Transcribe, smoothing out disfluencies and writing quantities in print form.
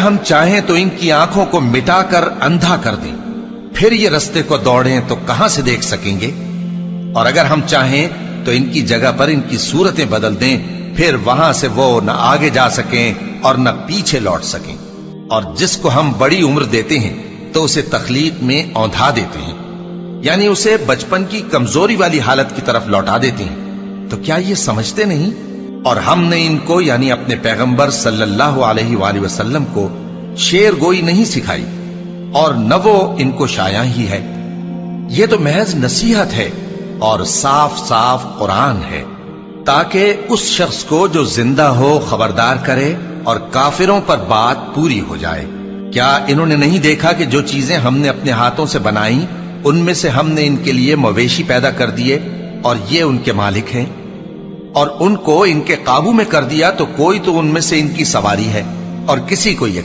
ہم چاہیں تو ان کی آنکھوں کو مٹا کر اندھا کر دیں، پھر یہ رستے کو دوڑیں تو کہاں سے دیکھ سکیں گے؟ اور اگر ہم چاہیں تو ان کی جگہ پر ان کی صورتیں بدل دیں، پھر وہاں سے وہ نہ آگے جا سکیں اور نہ پیچھے لوٹ سکیں۔ اور جس کو ہم بڑی عمر دیتے ہیں تو اسے تخلیق میں اوندھا دیتے ہیں، یعنی اسے بچپن کی کمزوری والی حالت کی طرف لوٹا دیتے ہیں۔ تو کیا یہ سمجھتے نہیں؟ اور ہم نے ان کو یعنی اپنے پیغمبر صلی اللہ علیہ وآلہ وسلم کو شعر گوئی نہیں سکھائی، اور نہ وہ ان کو شایع ہی ہے۔ یہ تو محض نصیحت ہے اور صاف صاف قرآن ہے، تاکہ اس شخص کو جو زندہ ہو خبردار کرے اور کافروں پر بات پوری ہو جائے۔ کیا انہوں نے نہیں دیکھا کہ جو چیزیں ہم نے اپنے ہاتھوں سے بنائیں ان میں سے ہم نے ان کے لیے مویشی پیدا کر دیے اور یہ ان کے مالک ہیں، اور ان کو ان کے قابو میں کر دیا تو کوئی تو ان میں سے ان کی سواری ہے اور کسی کو یہ